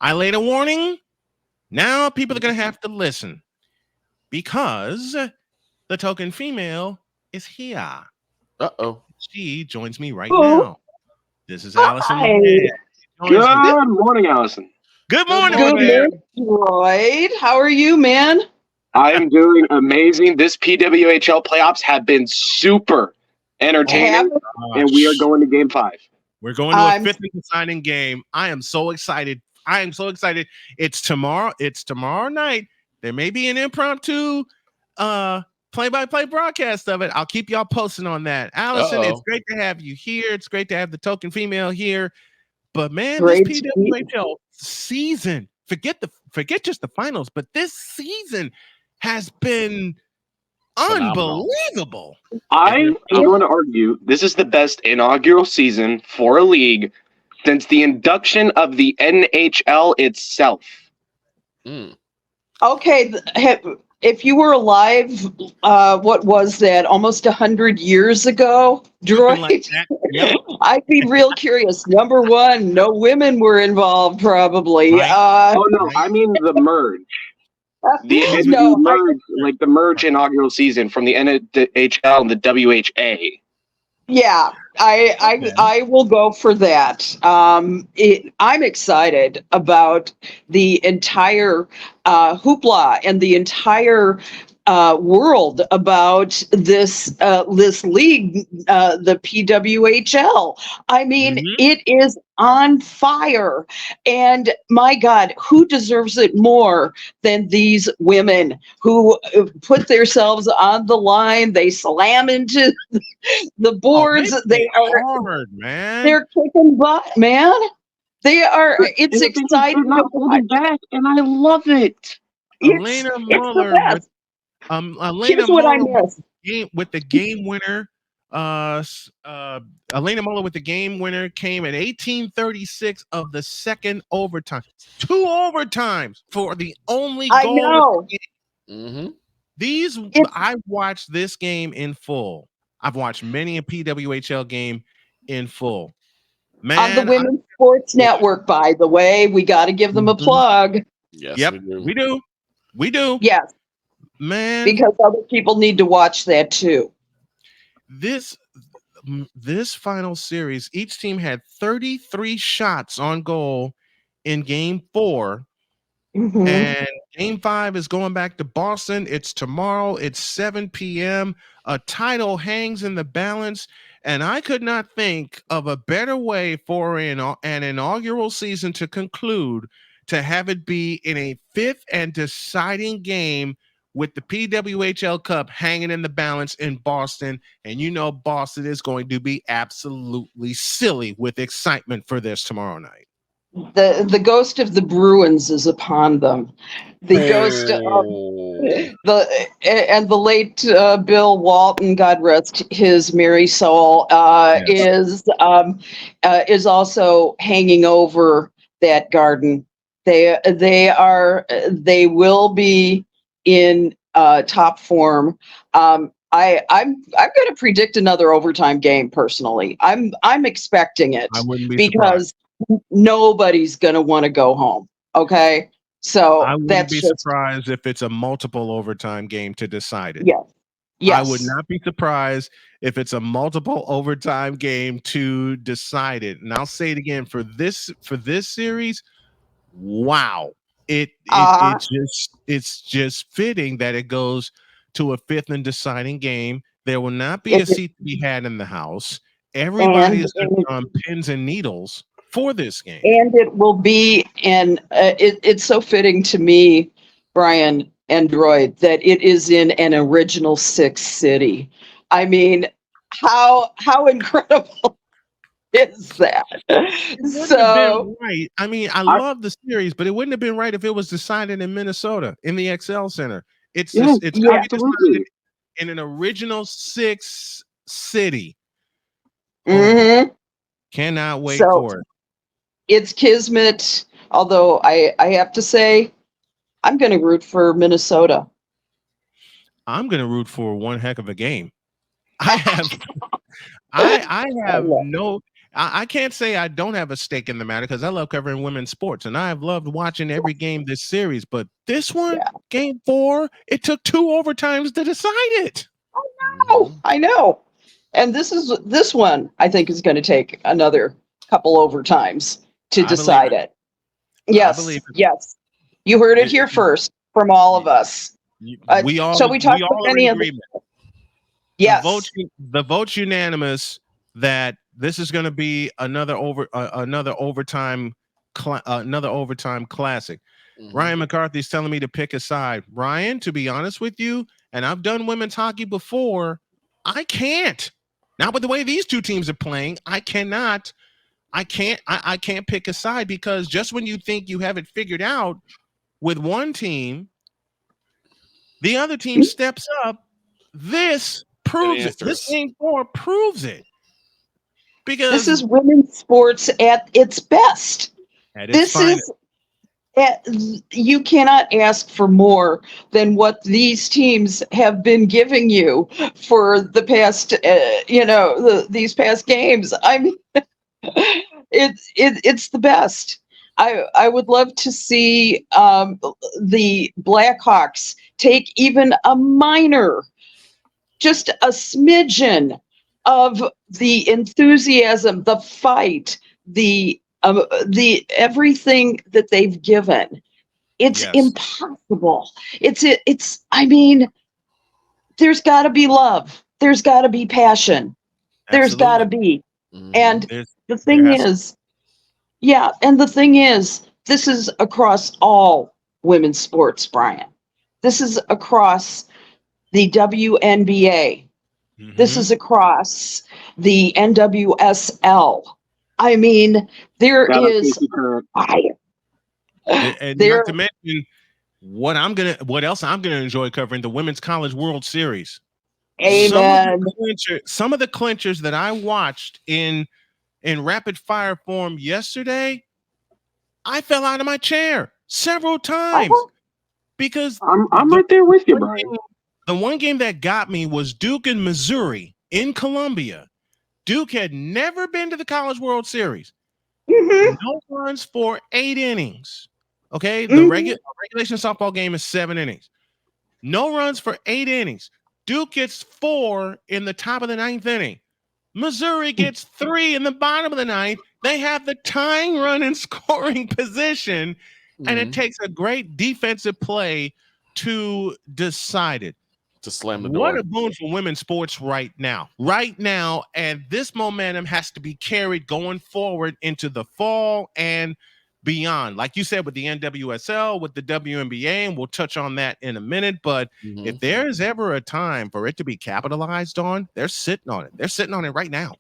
I laid a warning. Now people are going to have to listen because the token female is here. Uh-oh. She joins me right Who? now. This is Alison Hi. Moran. Good morning, Allison. Good Good morning, Good man. morning, Droid. How are you, man? I'm doing amazing. This PWHL playoffs have been super entertaining, and we are going to Game 5. We're going to a I'm- fifth and deciding game. I am so excited. It's tomorrow. It's tomorrow night. There may be an impromptu play-by-play broadcast of it. I'll keep y'all posted on that. Allison, It's great to have you here. It's great to have the token female here. But man, Great this to be- PWHL season, forget just the finals, but this season has been Phenomenal. unbelievable. I'm going to argue this is the best inaugural season for a league since the induction of the NHL itself. Mm. Okay, if you were alive, what was that? Almost 100 years ago, Droid. Like that. Yep. I'd be real curious. Number one, no women were involved, probably. Right. Oh, no, I mean the merge. The No, merge, like the merge inaugural season from the NHL and the WHA. Yeah, I will go for that. I'm excited about the entire hoopla and the entire world about this league, the PWHL. I mean, It is on fire, and my God, who deserves it more than these women who put themselves on the line? They slam into the boards. They are hard, man. They're kicking butt, man. They are. It's exciting. Not holding back, and I love it. Elena Muller with Here's what I miss. with the game winner. Elena Muller with the game winner came at 18:36 of the second overtime. 2 overtimes for the only goal. I know. Mm-hmm. I watched this game in full. I've watched many a PWHL game in full. Man, on the Women's Sports Network, by the way, we got to give them a plug. Yes, yep, we do. We do. Yes, man, because other people need to watch that too. This final series, each team had 33 shots on goal in game 4. Mhm. And game 5 is going back to Boston. It's tomorrow. It's 7 p.m. A title hangs in the balance. And I could not think of a better way for an inaugural season to conclude to have it be in a fifth and deciding game with the PWHL Cup hanging in the balance in Boston. And you know Boston is going to be absolutely silly with excitement for this tomorrow night. The ghost of the Bruins is upon them. The ghost of the late Bill Walton, God rest his merry soul, is also hanging over that garden. They will be in top form. I'm going to predict another overtime game. Personally, I'm expecting it. I wouldn't be because surprised. Nobody's going to want to go home. Okay. So I wouldn't be just surprised if it's a multiple overtime game to decide it. Yes. I would not be surprised if it's a multiple overtime game to decide it. And I'll say it again for this series. Wow. It's just fitting that it goes to a fifth and deciding game. There will not be a seat to be had in the house. Everybody is on pins and needles for this game. And it will be, and it's so fitting to me, Brian and Droid, that it is in an original 6 city. I mean, how incredible is that? So right. I mean, I love the series, but it wouldn't have been right if it was decided in Minnesota in the XL Center. It's decided in an original 6 city. Mm-hmm. Cannot wait for it. It's kismet, although I have to say I'm going to root for Minnesota. I'm going to root for one heck of a game. I have I can't say I don't have a stake in the matter because I love covering women's sports and I've loved watching every game this series. But this one, Yeah. game 4, it took 2 overtimes to decide it. Oh, I know. And this one I think is going to take another couple overtimes to I believe decide it. I believe Yes, yes. You heard it it. here first from all of us. We all Shall we talk about are in any of the? agreement. Yes. The votes unanimous that this is going to be another overtime classic. Ryan McCarthy's telling me to pick a side. Ryan, to be honest with you, and I've done women's hockey before, I can't. Not with the way these two teams are playing, I cannot. I can't pick a side because just when you think you have it figured out with one team, the other team steps up. This proves it. This game 4 proves it. Because this is women's sports at its best. This is you cannot ask for more than what these teams have been giving you for the past, these past games. I mean, it's the best. I would love to see the Blackhawks take even a minor, just a smidgen of the enthusiasm, the fight, the everything that they've given. It's impossible. I mean, there's got to be love. There's got to be passion. There's got to be. And the thing is, this is across all women's sports, Brian. This is across the WNBA. This is across the NWSL. I mean, there is fire. And not to mention what else I'm gonna enjoy covering, the Women's College World Series. Amen. Some of the clinchers that I watched in rapid fire form yesterday, I fell out of my chair several times because I'm right there with you, Brian. The one game that got me was Duke and Missouri in Columbia. Duke had never been to the College World Series. No runs for 8 innings. Okay, the regulation softball game is 7 innings. No runs for 8 innings. Duke gets 4 in the top of the 9th inning. Missouri gets 3 in the bottom of the 9th. They have the tying run in scoring position, and it takes a great defensive play to decide it. To slam the door. What a boon for women's sports right now. And this momentum has to be carried going forward into the fall and beyond. Like you said, with the NWSL, with the WNBA, and we'll touch on that in a minute. But if there is ever a time for it to be capitalized on, they're sitting on it. They're sitting on it right now.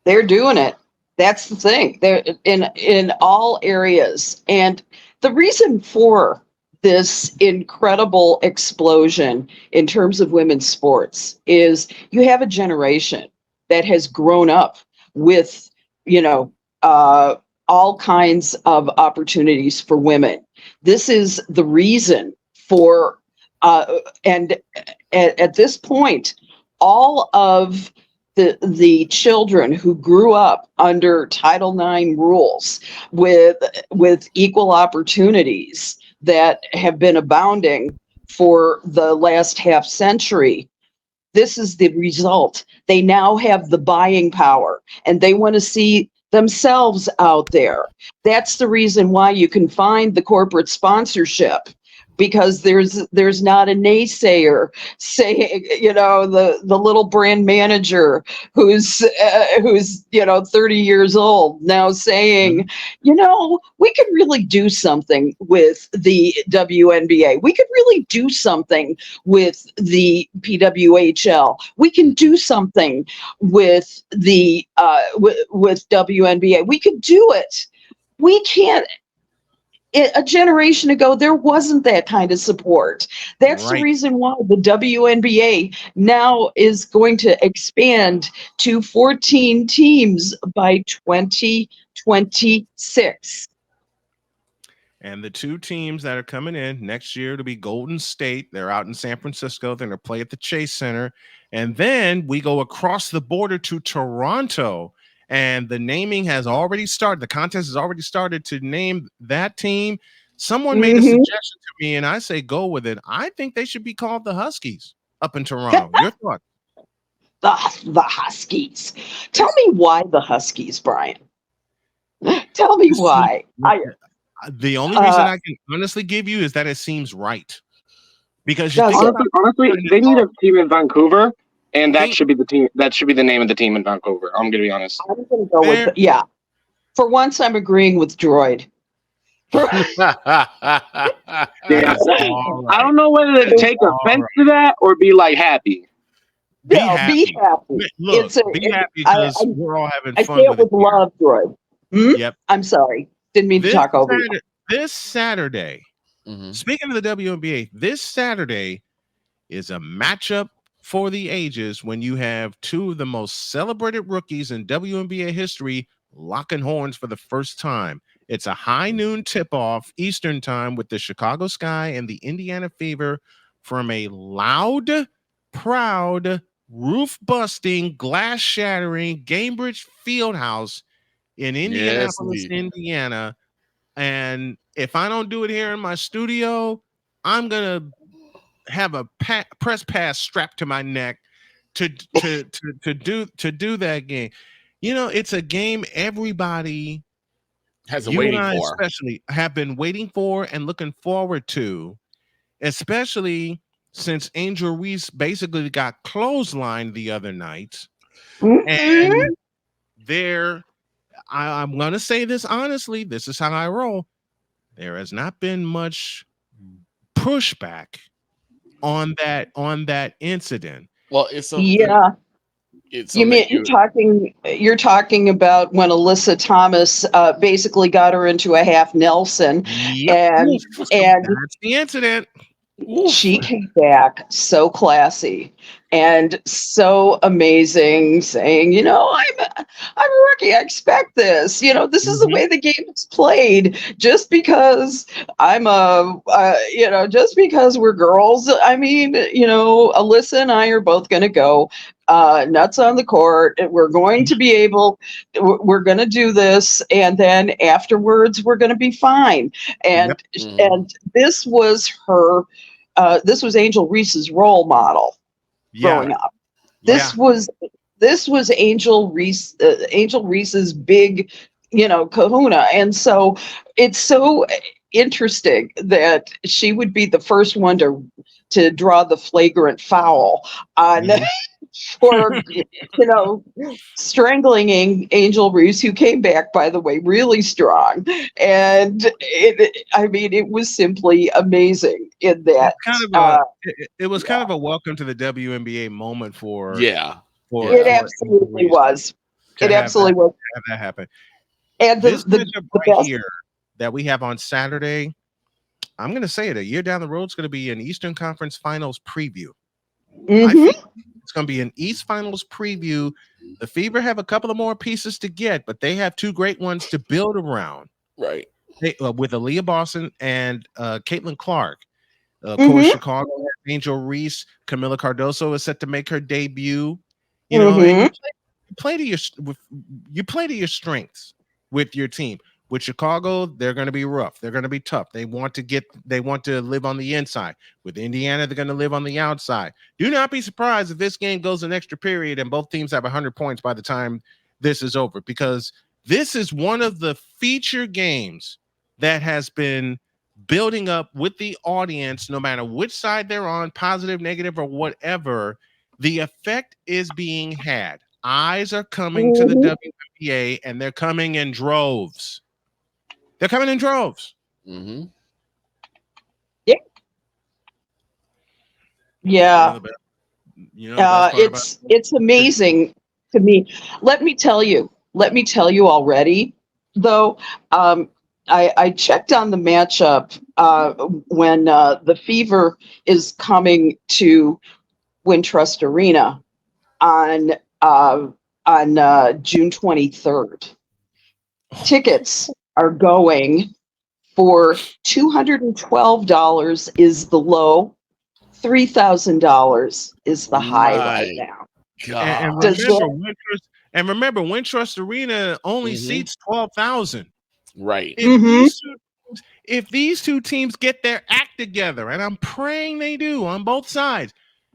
They're doing it. That's the thing. They're in all areas. And the reason for this incredible explosion in terms of women's sports is you have a generation that has grown up with, all kinds of opportunities for women. This is the reason for, and at this point, all of the children who grew up under Title IX rules with equal opportunities that have been abounding for the last half century, this is the result. They now have the buying power and they want to see themselves out there. That's the reason why you can find the corporate sponsorship, because there's not a naysayer saying, the little brand manager who's 30 years old now saying, we could really do something with the WNBA. We could really do something with the PWHL. We can do something with the with WNBA. We could do it. We can't. A generation ago, there wasn't that kind of support. That's the reason why the WNBA now is going to expand to 14 teams by 2026. And the 2 teams that are coming in next year to be Golden State. They're out in San Francisco. They're going to play at the Chase Center. And then we go across the border to Toronto. and the naming has already started. The contest has already started to name that team. Someone made a Mhm. suggestion to me, and I say go with it. I think they should be called the Huskies up in Toronto. Your thought? The Huskies. Tell me why the Huskies, Brian. Tell me why. The only reason I can honestly give you is that it seems right. Because you Does think it? about Honestly, they need a team in Vancouver, and that Think- should be the team. That should be the name of the team in Vancouver. I'm gonna be honest. I'm going to go with yeah. For once, I'm agreeing with Droid. Yeah, all I right. don't know whether to take All offense right. to that or be like happy. Be No, happy. be happy. Look, It's a. be it- happy I, because I, we're all having I fun say it with it with here. love, Droid. Hmm? Yep. I'm sorry. Didn't mean to talk over you. This Saturday, Mhm. speaking of the WNBA, this Saturday is a matchup for the ages when you have two of the most celebrated rookies in WNBA history locking horns for the first time. It's a high noon tip-off Eastern time with the Chicago Sky and the Indiana Fever from a loud, proud, roof-busting, glass-shattering Gainbridge Fieldhouse in Indianapolis, indeed. Indiana. And if I don't do it here in my studio, I'm gonna have a press pass strapped to my neck to do that game. You know, it's a game everybody, Has a you and waiting I for. especially, have been waiting for and looking forward to, especially since Angel Reese basically got clotheslined the other night. Mhm. And I'm going to say this honestly, this is how I roll. There has not been much pushback on that incident. Well, it's something. Yeah. It's You something mean that you're talking about when Alyssa Thomas basically got her into a half Nelson, Yep. and Oof. and That's the incident. Oof. she came back so classy and so amazing, saying, I'm a rookie. I expect this. This is the way the game is played. Just because just because we're girls. I mean, Alyssa and I are both going to go nuts on the court. We're going to be able. We're going to do this, and then afterwards, we're going to be fine. And Mhm. and this was her. This was Angel Reese's role model growing up. This was Angel Reese's big, kahuna. And so it's so interesting that she would be the first one to draw the flagrant foul on for strangling Angel Reese, who came back, by the way, really strong. And it was simply amazing in that. It was kind of a welcome to the WNBA moment for It absolutely was. It absolutely was. Have that happen. And This the matchup right best. here that we have on Saturday, I'm going to say it, a year down the road, it's going to be an Eastern Conference Finals preview. I think it's going to be an East Finals preview. The Fever have a couple of more pieces to get, but they have two great ones to build around. Right. With Aaliyah Boston and Caitlin Clark. Of course, Chicago has Angel Reese. Camila Cardoso is set to make her debut. And you play to your strengths with your team. With Chicago, they're going to be rough. They're going to be tough. They want to live on the inside. With Indiana, they're going to live on the outside. Do not be surprised if this game goes an extra period and both teams have 100 points by the time this is over, because this is one of the feature games that has been building up with the audience, no matter which side they're on, positive, negative, or whatever. The effect is being had. Eyes are coming to the WNBA, and they're coming in droves. They're coming in droves. Mm-hmm. Yeah. It's amazing to me. Let me tell you already, though. I checked on the matchup when the Fever is coming to Wintrust Arena on June 23rd. Tickets are going for $212 is the low, $3,000 is the high right now. And remember, And remember, Wintrust Arena only seats 12,000. Right. If these two teams get their act together, and I'm praying they do on both sides,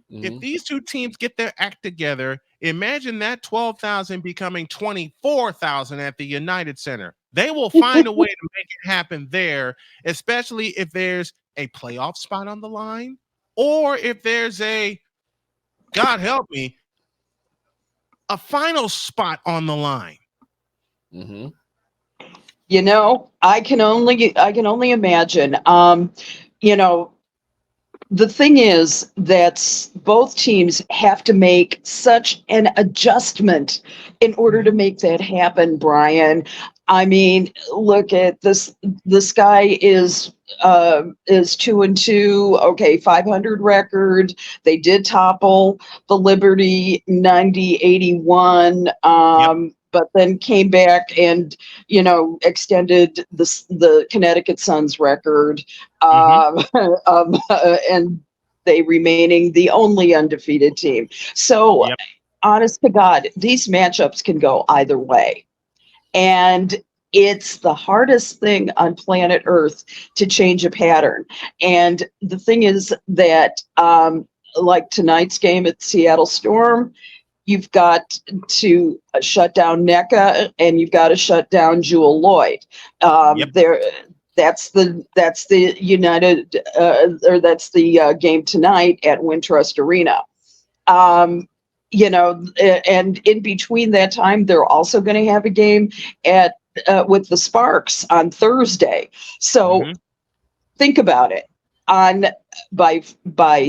if these two teams get their act together, imagine that 12,000 becoming 24,000 at the United Center. They will find a way to make it happen there, especially if there's a playoff spot on the line, or if there's God help me, a final spot on the line. You know, I can only imagine. You know, the thing is that both teams have to make such an adjustment in order to make that happen, Brian. I mean, look at this. The Sky is 2-2. Okay, 500 record. They did topple the Liberty 90-81. But then came back and, you know, extended the Connecticut Sun's record, and they remaining the only undefeated team. So, honest to God, these matchups can go either way. And it's the hardest thing on planet Earth to change a pattern. And the thing is that, like tonight's game at Seattle Storm, you've got to shut down NECA and you've got to shut down Jewel Lloyd. That's the United or that's the game tonight at Wintrust Arena. You know, and in between that time, they're also going to have a game at with the Sparks on Thursday. So think about it. By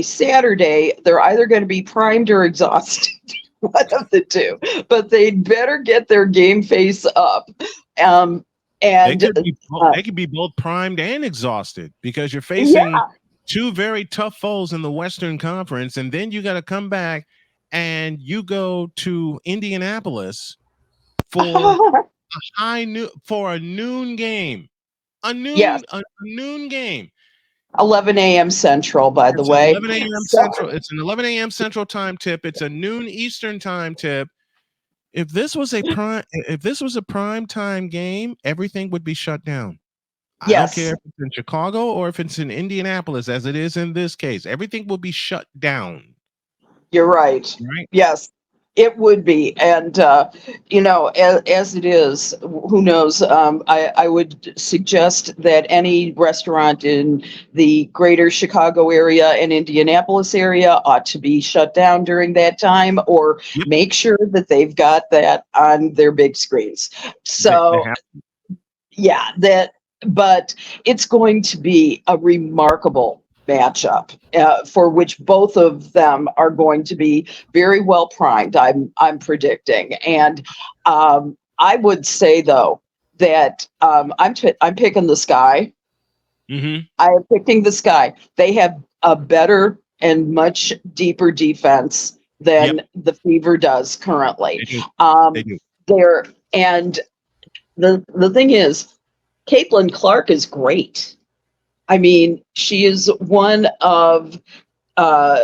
Saturday, they're either going to be primed or exhausted. One of the two, but they'd better get their game face up. And they could be both primed and exhausted because you're facing two very tough foes in the Western Conference, and then you got to come back and you go to Indianapolis for a noon game. A noon game. 11 a.m. Central, by the way. 11 a.m. Central. It's an 11 a.m. Central time tip. It's a noon Eastern time tip. If this was a prime time game, everything would be shut down. I don't care if it's in Chicago or if it's in Indianapolis, as it is in this case. Everything will be shut down. You're right. Yes. It would be, and you know, as it is, who knows? I would suggest that any restaurant in the greater Chicago area and Indianapolis area ought to be shut down during that time, or make sure that they've got that on their big screens. So, but it's going to be a remarkable matchup for which both of them are going to be very well primed. I'm predicting, and I would say though that I'm picking the Sky. I am picking the Sky. They have a better and much deeper defense than the Fever does currently. They do. And the thing is, Caitlin Clark is great. I mean, she is one of 4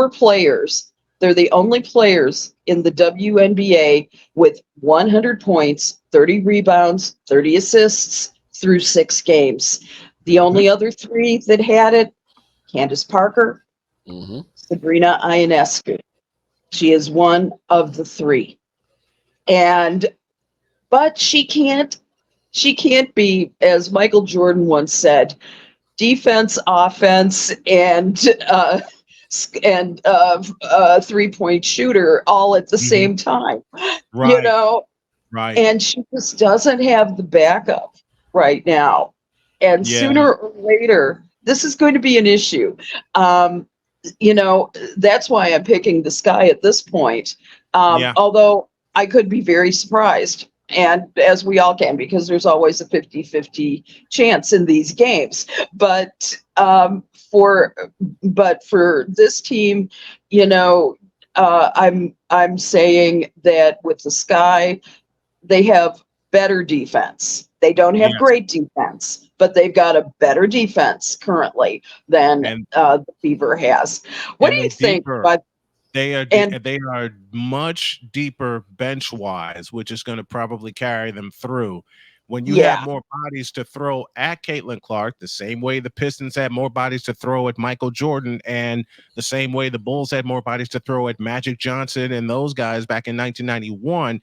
players. They're the only players in the WNBA with 100 points, 30 rebounds, 30 assists through 6 games. The only other 3 that had it, Candace Parker, Sabrina Ionescu. She is one of the 3. But she can't be, as Michael Jordan once said, defense, offense, and 3-point shooter all at the same time. You know, and she just doesn't have the backup right now. And sooner or later, this is going to be an issue. You know, that's why I'm picking the Sky at this point. Although I could be very surprised. And as we all can, because there's always a 50-50 chance in these games. But for this team, you know, I'm saying that with the Sky, they have better defense. They don't have great defense, but they've got a better defense currently than the Fever has. What do you think? They are And they are much deeper bench wise, which is going to probably carry them through. When you have yeah, more bodies to throw at Caitlin Clark, the same way the Pistons had more bodies to throw at Michael Jordan, and the same way the Bulls had more bodies to throw at Magic Johnson and those guys back in 1991,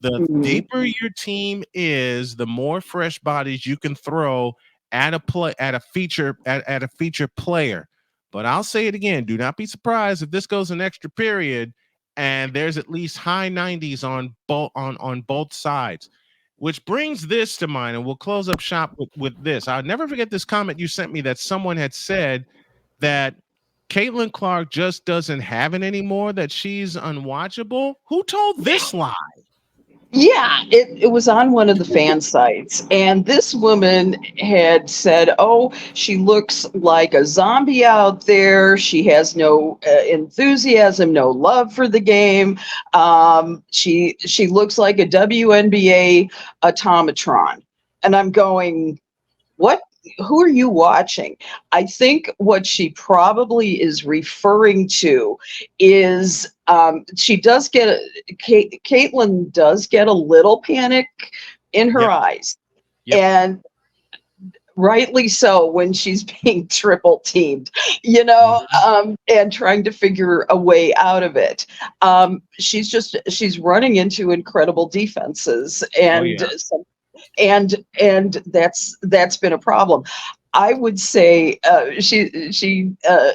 the mhm, deeper your team is, the more fresh bodies you can throw at a feature player. But I'll say it again: do not be surprised if this goes an extra period and there's at least high 90s on both sides. Which brings this to mind, and we'll close up shop with this. I'll never forget this comment you sent me that someone had said that Caitlin Clark just doesn't have it anymore, that she's unwatchable. Who told this lie? yeah, it was on one of the fan sites, and this woman had said, "Oh, she looks like a zombie out there. She has no enthusiasm, no love for the game. She looks like a WNBA automatron." And I'm going, what, who are you watching? I think what she probably is referring to is she does get Caitlin does get a little panic in her Yep. eyes, Yep. and rightly so when she's being triple teamed, you know, and trying to figure a way out of it. She's running into incredible defenses, Oh and yeah. and that's been a problem. I would say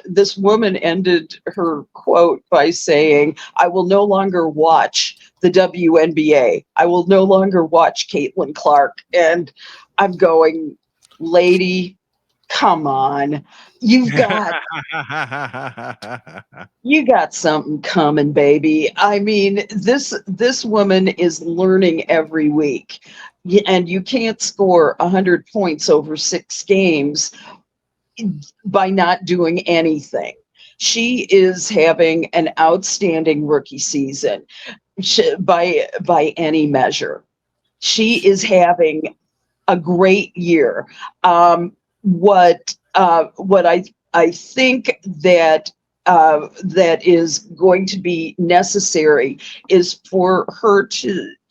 this woman ended her quote by saying, "I will no longer watch the WNBA. I will no longer watch Caitlin Clark." And I'm going, lady, come on, you've got you got something coming, baby. I mean, this woman is learning every week. And you can't score 100 points over 6 games by not doing anything. She is having an outstanding rookie season by any measure. She is having a great year. What I think that is going to be necessary is for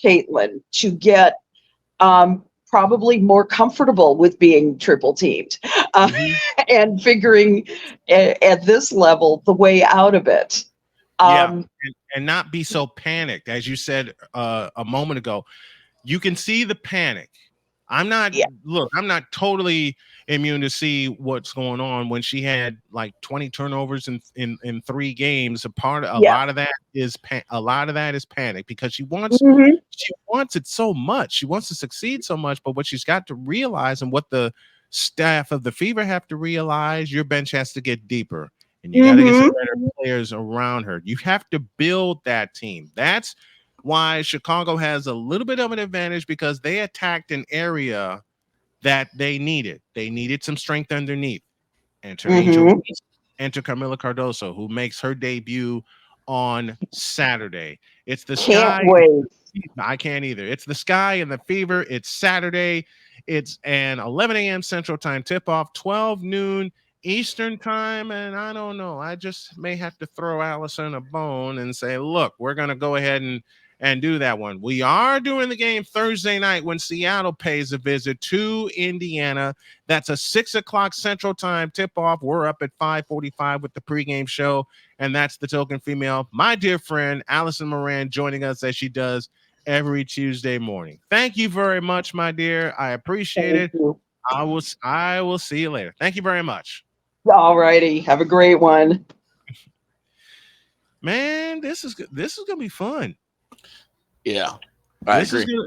Caitlin, to get probably more comfortable with being triple teamed, and figuring at this level the way out of it. Yeah, and not be so panicked, as you said a moment ago. You can see the panic. I'm not Yeah. Look, I'm not totally immune to see what's going on when she had like 20 turnovers in 3 games. A Yeah. lot of that is panic, because Mhm. she wants it so much. She wants to succeed so much, but what she's got to realize, and what the staff of the Fever have to realize, your bench has to get deeper, and you got to get some Mhm. better players around her. You have to build that team. That's why Chicago has a little bit of an advantage, because they attacked an area that they needed. They needed some strength underneath. Enter Angel Mhm. Reese, enter Camila Cardoso, who makes her debut on Saturday. It's the Can't Sky. wait. I can't either. It's the Sky and the Fever. It's Saturday. It's an 11 a.m. Central Time tip-off, 12 noon Eastern Time. And I don't know. I just may have to throw Allison a bone and say, look, we're going to go ahead and do that one. We are doing the game Thursday night when Seattle pays a visit to Indiana. That's a 6 o'clock Central Time tip-off. We're up at 5:45 with the pregame show. And that's the token female, my dear friend, Alison Moran, joining us as she does every Tuesday morning. Thank you very much, my dear. I appreciate Thank it. you. I will see you later. Thank you very much. All righty. Have a great one. Man, this is gonna be fun. Yeah, I This agree. is gonna